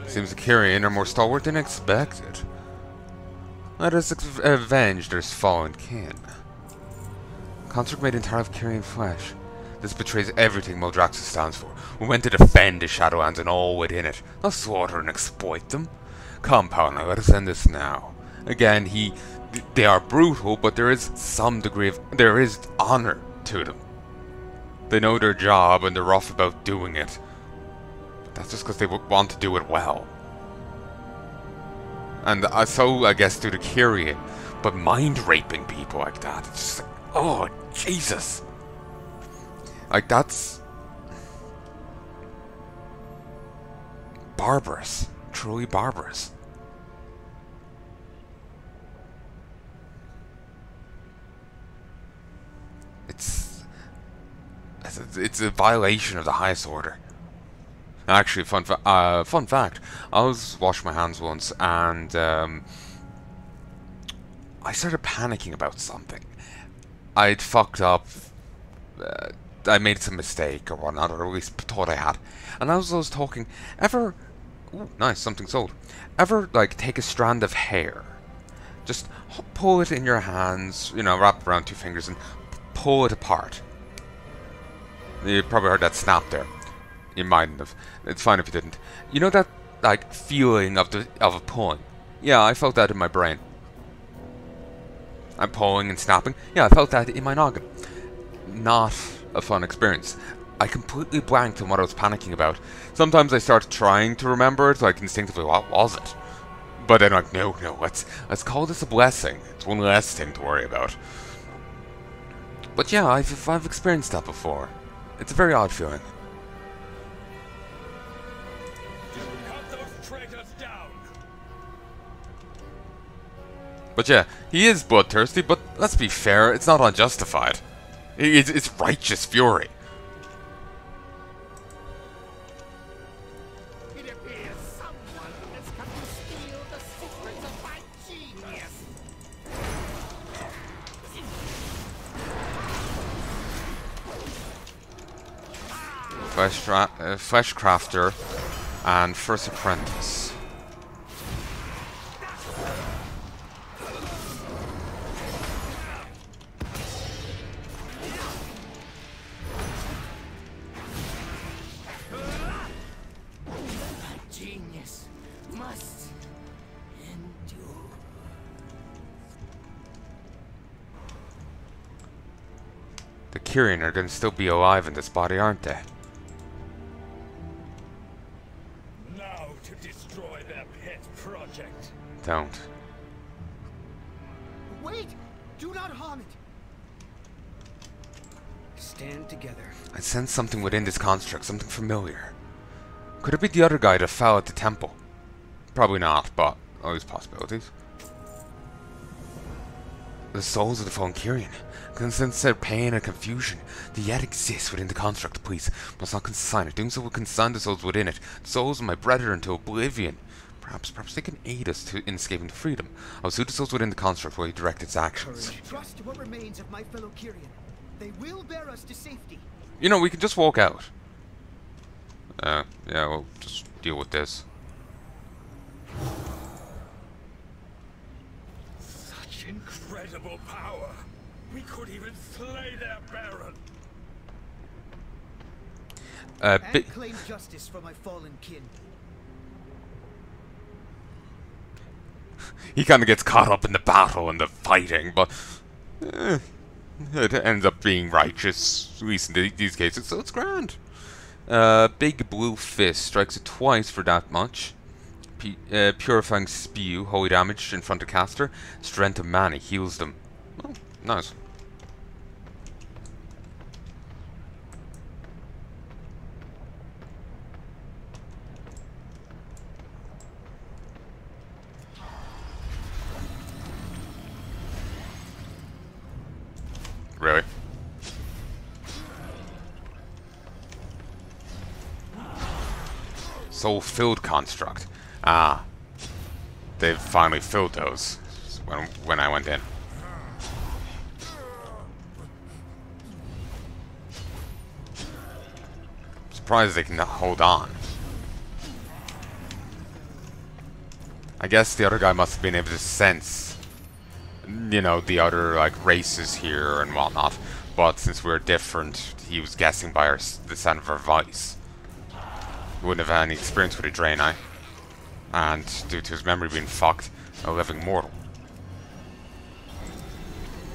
Seems the Kyrian are more stalwart than expected. Let us avenge their fallen kin. Construct made entirely of Kyrian flesh. This betrays everything Moldraxus stands for. We went to defend the Shadowlands and all within it, not slaughter and exploit them. Come, Palnai, let us end this now. Again, they are brutal, but there is some degree of... there is honor to them. They know their job and they're rough about doing it. But that's just because they want to do it well. And so, I guess, do the Kyrian. But mind-raping people like that, it's just like, oh, Jesus. Like, that's... barbarous. Truly barbarous. It's a violation of the highest order. Actually, fun fact, I was washing my hands once and I started panicking about something. I'd fucked up, I made some mistake or whatnot, or at least thought I had. And as I was talking, ever, ooh, nice, something sold. Ever, like, take a strand of hair, just pull it in your hands, you know, wrap it around 2 fingers and pull it apart. You probably heard that snap there. You mightn't have. It's fine if you didn't. You know that, like, feeling of a pulling? Yeah, I felt that in my brain. I'm pulling and snapping. Yeah, I felt that in my noggin. Not a fun experience. I completely blanked on what I was panicking about. Sometimes I start trying to remember it, like instinctively, what was it? But then I'm like, no, let's call this a blessing. It's one less thing to worry about. But yeah, I've experienced that before. It's a very odd feeling. But yeah, he is bloodthirsty, but let's be fair, it's not unjustified. It's righteous fury. It appears someone has come to steal the secrets of my genius. Flesh crafter and first apprentice. Genius must endure. The Kyrian are going to still be alive in this body, aren't they? Now to destroy their pet project. Don't. Wait! Do not harm it! Stand together. I sense something within this construct, something familiar. Could it be the other guy that fell at the temple? Probably not, but always possibilities. The souls of the fallen Kyrian. Can sense their pain and confusion. They yet exist within the construct. Please, must not consign it. Doing so will consign the souls within it. The souls of my brethren to oblivion. Perhaps they can aid us in escaping to freedom. I'll soothe the souls within the construct while you direct its actions. Trust what remains of my fellow Kyrian. They will bear us to safety. You know, we can just walk out. Yeah, we'll just deal with this. Such incredible power. We could even slay their Baron. And claim justice for my fallen kin. He kind of gets caught up in the battle and the fighting, but it ends up being righteous, at least in these cases, so it's grand. Big blue fist strikes it twice for that much. Purifying spew, holy damage in front of caster. Strength of mana heals them. Oh, nice. Really? Soul-filled construct. Ah. They've finally filled those when I went in. Surprised they can hold on. I guess the other guy must have been able to sense, you know, the other, like, races here and whatnot. But since we're different, he was guessing by the sound of our voice. He wouldn't have had any experience with a Draenei. And due to his memory being fucked, a living mortal.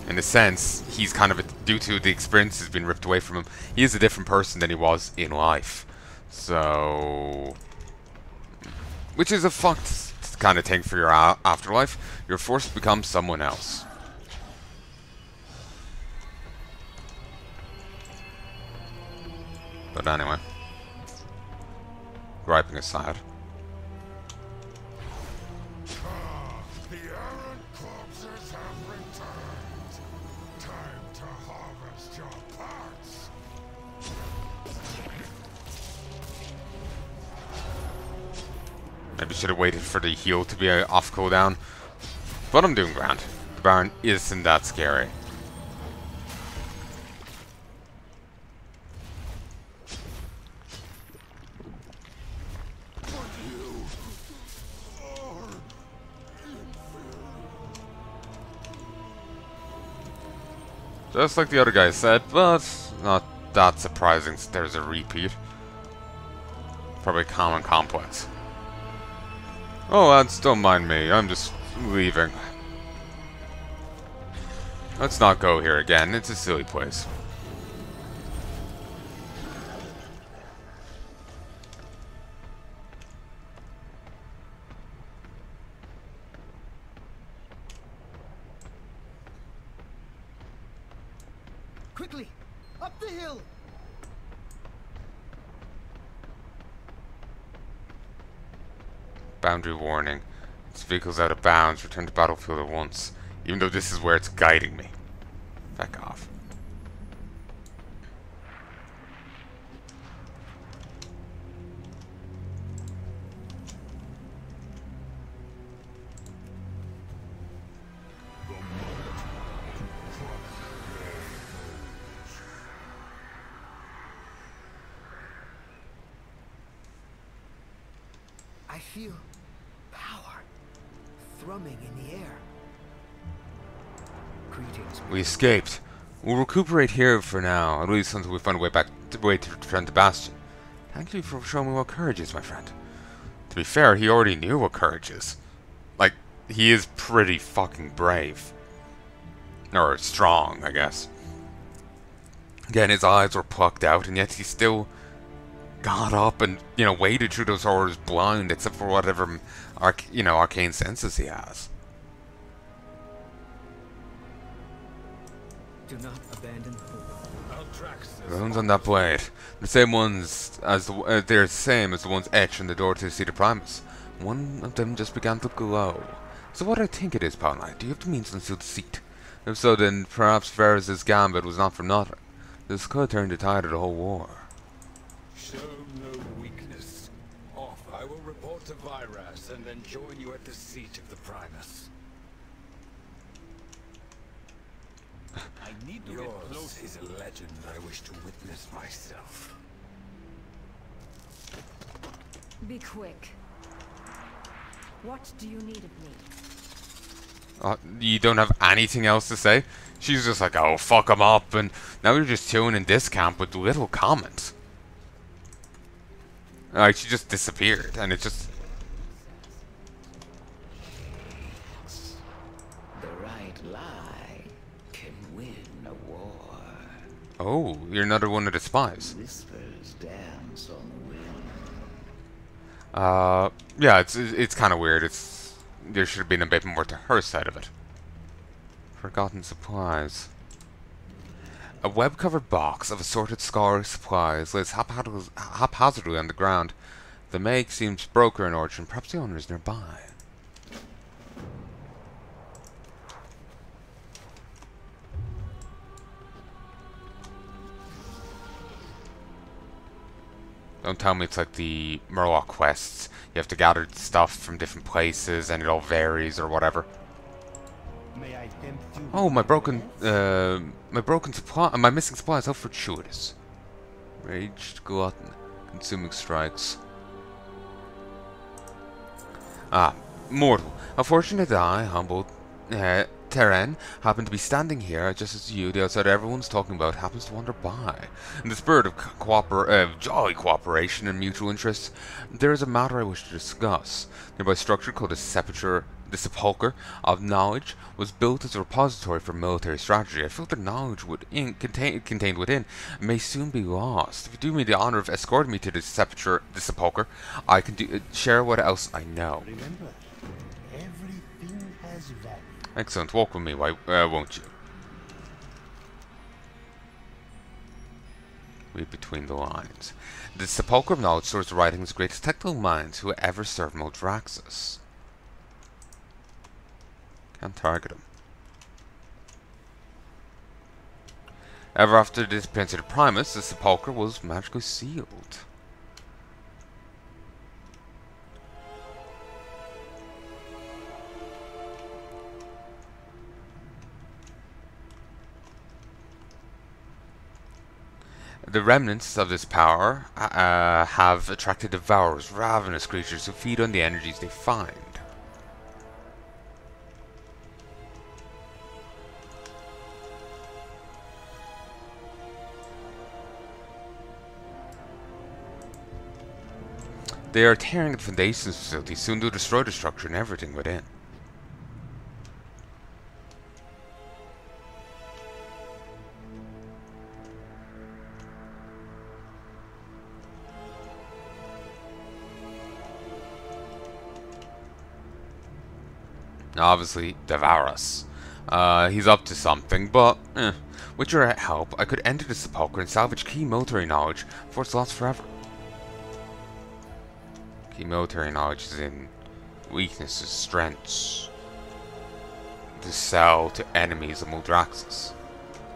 In a sense, he's kind of, due to the experiences being ripped away from him, he is a different person than he was in life. So... which is a fucked kind of thing for your afterlife. You're forced to become someone else. But anyway. Griping aside. The errant corpses have returned. Time to harvest your parts. Maybe should have waited for the heal to be off cooldown. But I'm doing grand. The Baron isn't that scary. Just like the other guy said, but not that surprising since there's a repeat. Probably common complex. Oh, lads, don't mind me. I'm just leaving. Let's not go here again. It's a silly place. Quickly! Up the hill! Boundary warning. This vehicle's out of bounds. Return to battlefield at once. Even though this is where it's guiding me. Back off. I feel power thrumming in the air. Greetings. We escaped. We'll recuperate here for now, at least until we find a way to return to Bastion. Thank you for showing me what courage is, my friend. To be fair, he already knew what courage is. Like, he is pretty fucking brave. Or strong, I guess. Again, his eyes were plucked out, and yet he still got up and, you know, waded through those horrors blind, except for whatever, arcane senses he has. Do not abandon hope. Runes on that blade. The same ones as they're the same as the ones etched in the door to the Seat of Primus. One of them just began to glow. So what I think it is, Palnai, do you have the means to unseal the seat? If so, then perhaps Varys' gambit was not for nothing. This could turn the tide of the whole war. Show no weakness. Off, I will report to Vyras and then join you at the seat of the Primus. I need to get close. Is a legend I wish to witness myself. Be quick. What do you need of me? You don't have anything else to say? She's just like, oh, fuck him up, and now you're just chilling in this camp with little comments. Like, she just disappeared, and it just... The right lie can win a war. Oh, you're another one of the spies. Whispers dance on the wind. Yeah, it's kind of weird. There should have been a bit more to her side of it. Forgotten supplies. A web-covered box of assorted scholarly supplies lays haphazardly on the ground. The make seems broken in origin. Perhaps the owner is nearby. Don't tell me it's like the Murloc quests. You have to gather stuff from different places and it all varies or whatever. May I tempt you? Oh, my missing supplies. How fortuitous. Raged glutton. Consuming strikes. Ah, Mortal, how fortunate that I, humble Terran, happen to be standing here just as you, the outsider everyone's talking about, happens to wander by. In the spirit of jolly cooperation and mutual interest, there is a matter I wish to discuss. The nearby structure called the Sepulcher, the Sepulcher of Knowledge, was built as a repository for military strategy. I felt the knowledge contained within may soon be lost. If you do me the honor of escorting me to the Sepulcher, I can share what else I know. Remember, everything has value. Excellent. Walk with me, won't you? Read between the lines. The Sepulcher of Knowledge stores the writings of greatest technical minds who ever served Moldraxus. Can't target him. Ever after the disappearance of the Primus, the Sepulcher was magically sealed. The remnants of this power have attracted devourers, ravenous creatures who feed on the energies they find. They are tearing the foundations facility, soon to destroy the structure and everything within. Obviously, devour us. He's up to something, but with your help, I could enter the Sepulcher and salvage key military knowledge before it's lost forever. Key military knowledge is in weaknesses, strengths. To sell to enemies of Moldraxus,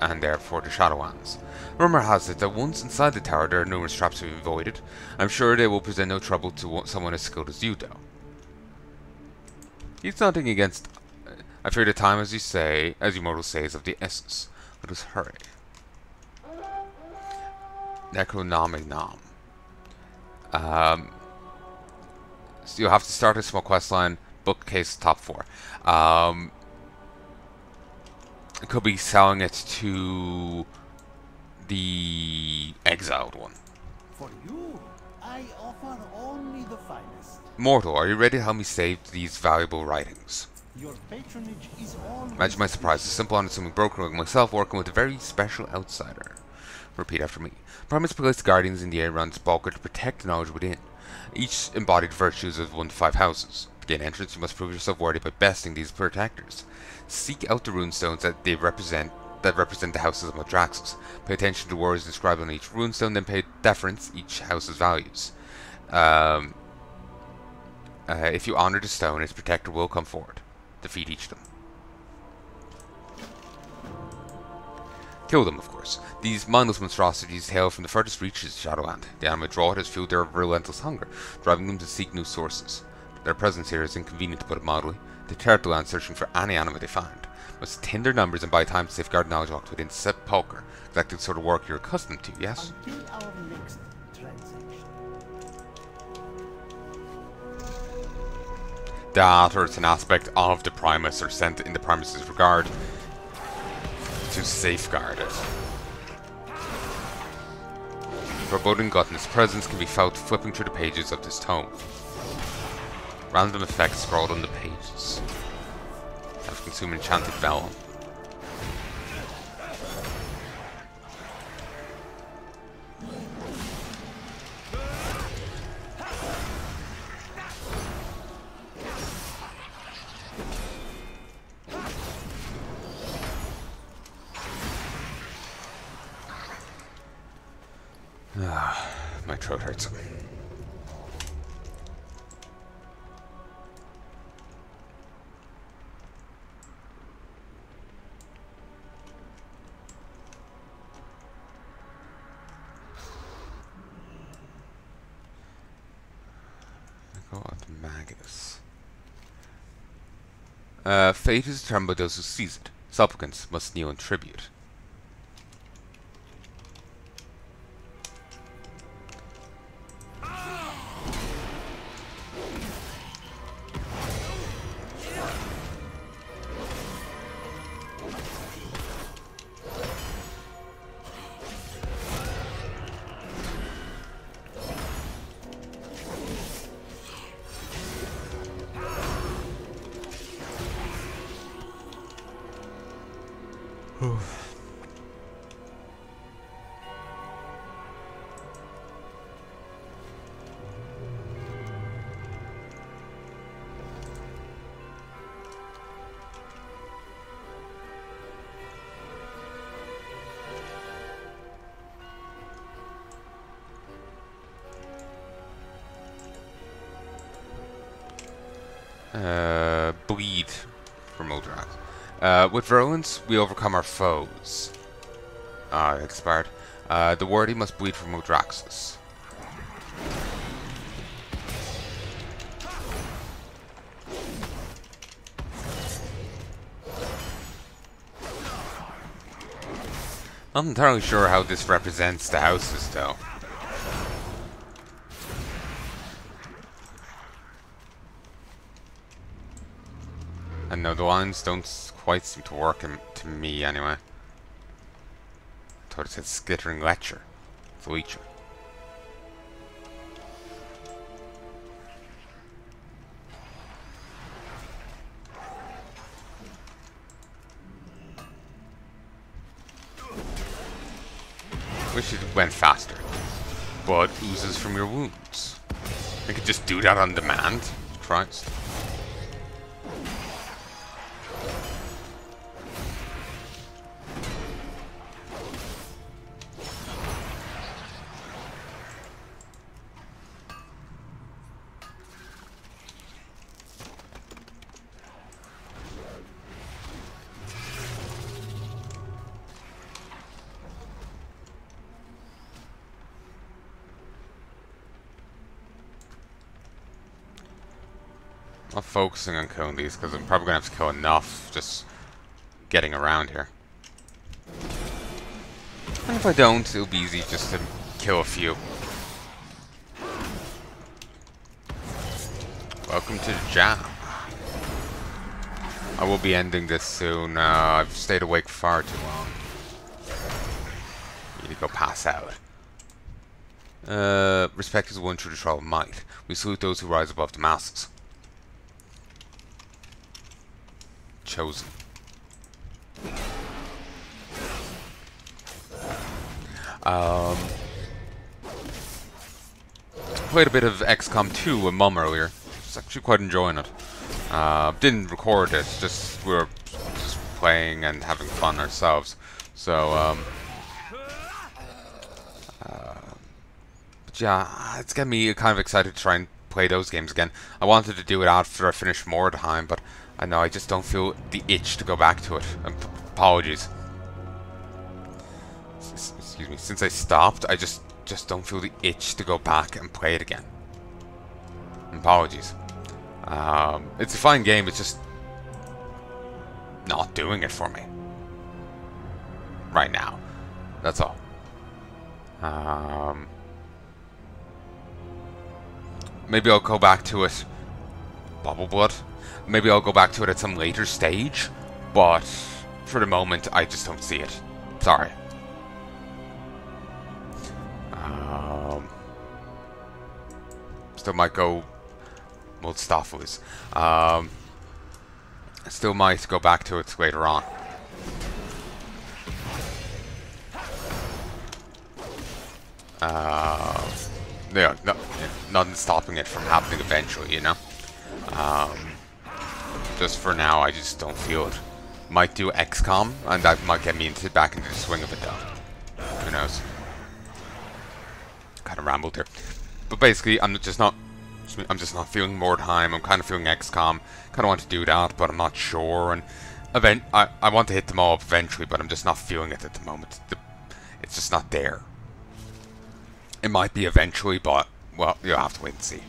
and therefore the Shadowlands. Rumor has it that once inside the tower, there are numerous traps to be avoided. I'm sure they will present no trouble to someone as skilled as you, though. He's nothing against. I fear the time, as you mortals say, is of the essence. Let us hurry. Necronominom. So you'll have to start a small quest line. Bookcase top 4. It could be selling it to the exiled one. For you, I offer only the finest. Mortal, are you ready to help me save these valuable writings? Your patronage is all. Imagine my surprise, a simple unassuming broker like myself working with a very special outsider. Repeat after me. Promise to place guardians in the air around Sepulcher to protect the knowledge within. Each embodied virtues of 1 to 5 houses. To gain entrance, you must prove yourself worthy by besting these protectors. Seek out the runestones that represent the houses of Moldraxus. Pay attention to the words inscribed on each runestone, then pay deference each house's values. If you honor the stone, its protector will come forward. Defeat each of them. Kill them, of course. These mindless monstrosities hail from the furthest reaches of Shadowland. The animate drought has fueled their relentless hunger, driving them to seek new sources. Their presence here is inconvenient, to put it mildly. They tear up the land searching for any animal they find. Must thin their numbers and buy time to safeguard knowledge locked within Sepulcher. Exactly the sort of work you're accustomed to, yes? Until our next transaction. That, or it's an aspect of the Primus, or sent in the Primus's regard to safeguard it. Foreboding gluttonous presence can be felt flipping through the pages of this tome. Random effects scrawled on the pages. Have consumed enchanted vellum. My throat hurts. Magus. Fate is determined by those who seize it. Supplicants must kneel in tribute. Bleed from Uldrax. With virulence, we overcome our foes. Expired. The worthy must bleed from Uldraxus. I'm not entirely sure how this represents the houses, though. And no, the lines don't quite seem to work to me, anyway. I thought it said skittering lecher. It's lecher. Wish it went faster. Blood oozes from your wounds. I could just do that on demand. Christ. I'm focusing on killing these because I'm probably going to have to kill enough just getting around here. And if I don't, it'll be easy just to kill a few. Welcome to the jam. I will be ending this soon. I've stayed awake far too long. Need to go pass out. Respect is won through the trial of might. We salute those who rise above the masses. Chosen. Played a bit of XCOM 2 with Mum earlier. Just actually quite enjoying it. Didn't record it, just we were just playing and having fun ourselves. So but yeah, it's getting me kind of excited to try and play those games again. I wanted to do it after I finished Mordheim, but I know I just don't feel the itch to go back to it. Apologies. Excuse me. Since I stopped, I just don't feel the itch to go back and play it again. Apologies. It's a fine game. It's just not doing it for me right now. That's all. Maybe I'll go back to it. Bubble Blood. Maybe I'll go back to it at some later stage, but for the moment, I just don't see it. Sorry. Still might go Muldstaffels. Still might go back to it later on. Yeah, nothing stopping it from happening eventually, you know? Just for now, I just don't feel it. Might do XCOM, and that might get me back into the swing of it though. Who knows? Kind of rambled here. But basically, I'm just not feeling Mordheim. I'm kind of feeling XCOM. Kind of want to do that, but I'm not sure. And I want to hit them all up eventually, but I'm just not feeling it at the moment. It's just not there. It might be eventually, but well, you'll have to wait and see.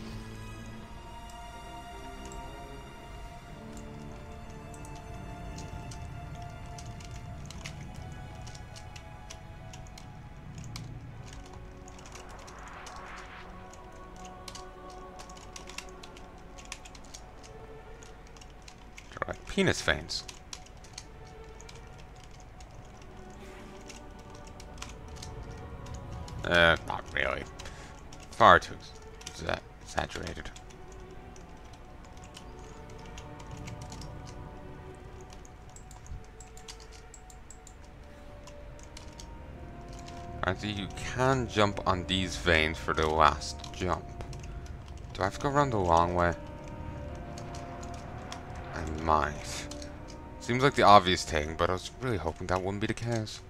Penis veins. Not really. Far too exaggerated. And so you can jump on these veins for the last jump. Do I have to go around the long way? I might. Seems like the obvious thing, but I was really hoping that wouldn't be the case.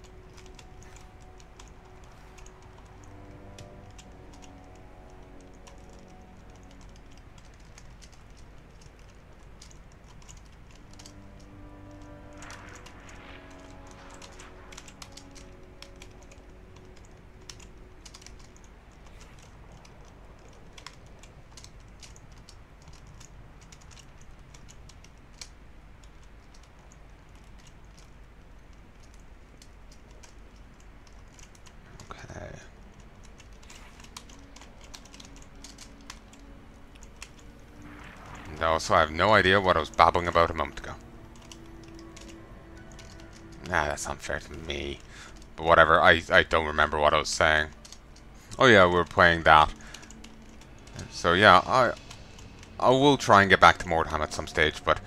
No, so I have no idea what I was babbling about a moment ago. Nah, that's unfair to me. But whatever, I don't remember what I was saying. Oh yeah, we were playing that. So yeah, I will try and get back to Mordheim at some stage, but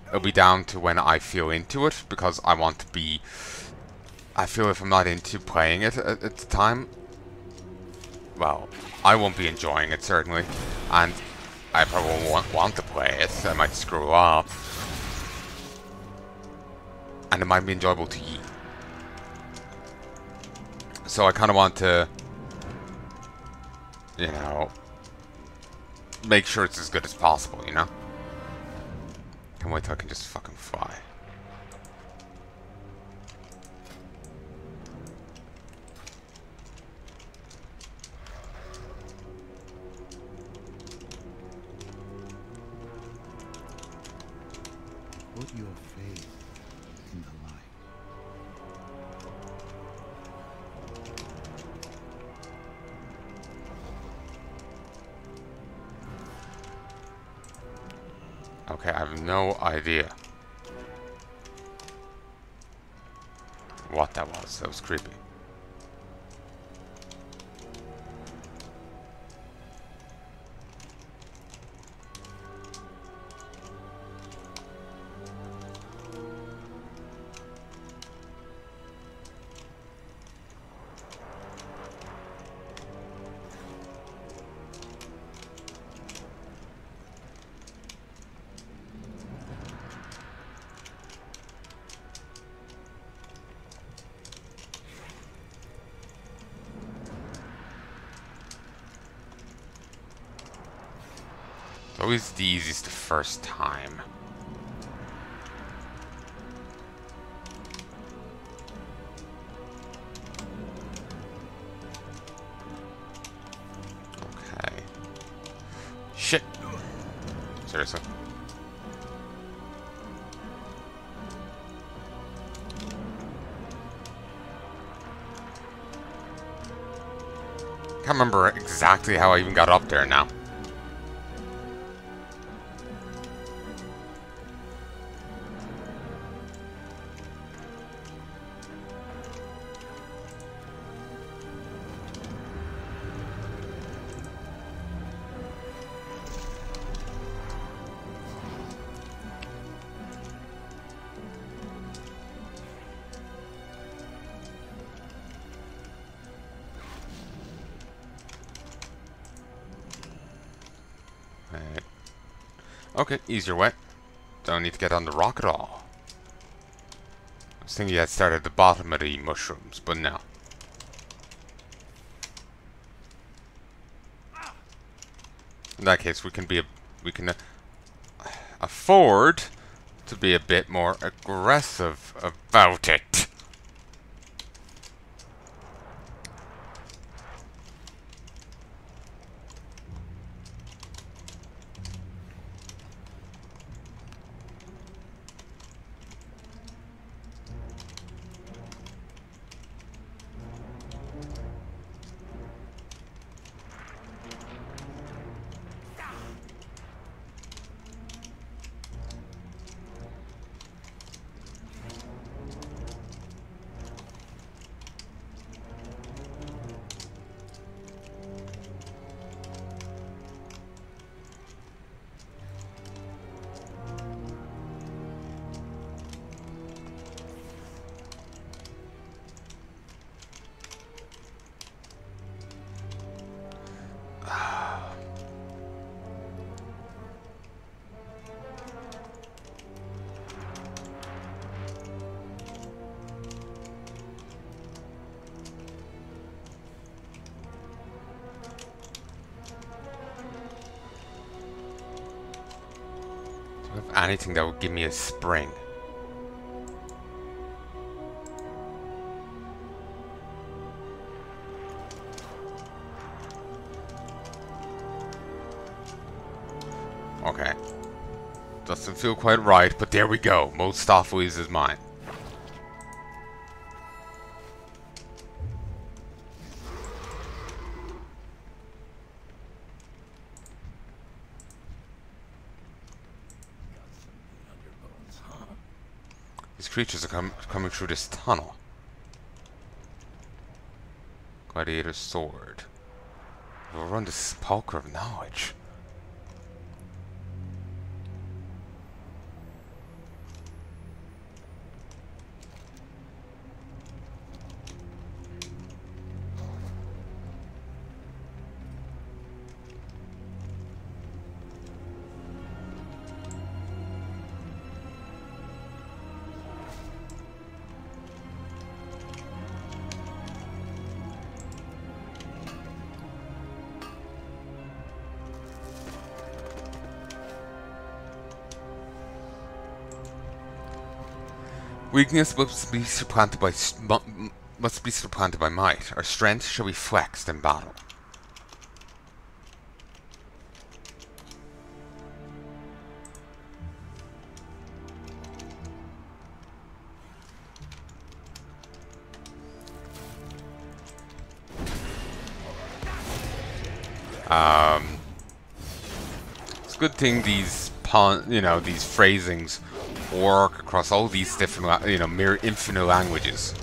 it'll be down to when I feel into it, because I want to be... I feel if I'm not into playing it at the time, well, I won't be enjoying it, certainly. And I probably won't want to play it. I might screw up. And it might be enjoyable to you. So I kind of want to, you know, make sure it's as good as possible, you know? Can't wait till I can just fucking fly. Put your faith in the light. Okay, I have no idea what that was. That was creepy. Always the easiest the first time. Okay. Shit. Seriously. Can't remember exactly how I even got up there now. Okay, easier way. Don't need to get on the rock at all. I was thinking I'd start at the bottom of the mushrooms, but no. In that case, we can afford to be a bit more aggressive about it. anything that would give me a spring. Okay. Doesn't feel quite right, but there we go. Most always is mine. These creatures are coming through this tunnel. Gladiator's sword. We'll run the Sepulcher of knowledge. Weakness must be supplanted by might. Our strength shall be flexed in battle. It's a good thing these these phrasings work across all these different, mere infinite languages.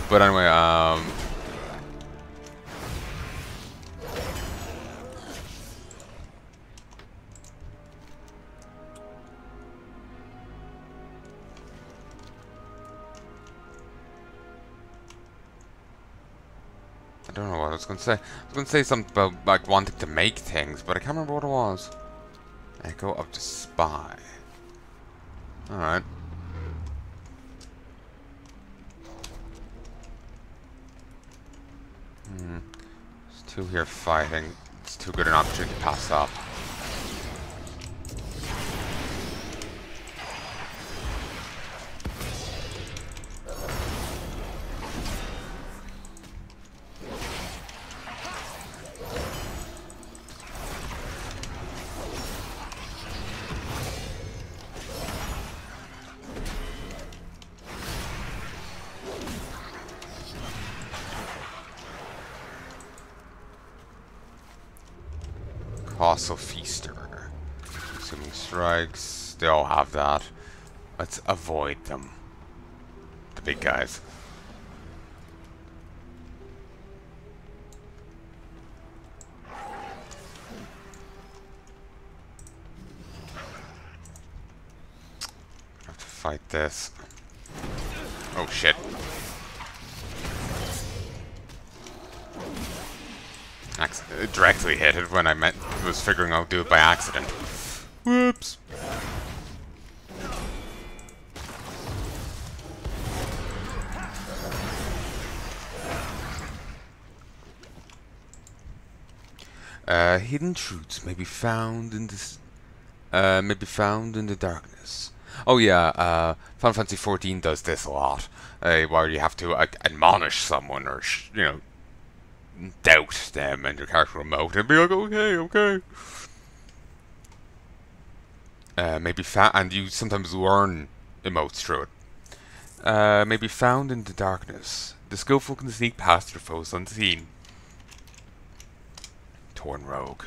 But anyway, I don't know what I was going to say. I was going to say something about, like, wanting to make things, but I can't remember what it was. Echo of the Spy. Alright. There's two here fighting. It's too good an opportunity to pass up. Colossal Feaster. Assuming strikes. They all have that. Let's avoid them. The big guys. Have to fight this. Oh shit. Directly hit it when I was figuring I'd do it by accident. Whoops. Hidden truths may be found in this. May be found in the darkness. Oh yeah, Final Fantasy XIV does this a lot, where you have to admonish someone or doubt them and your character remote and be like, okay. Maybe and you sometimes learn emotes through it. May be found in the darkness. The skillful can sneak past your foes unseen. Torn Rogue.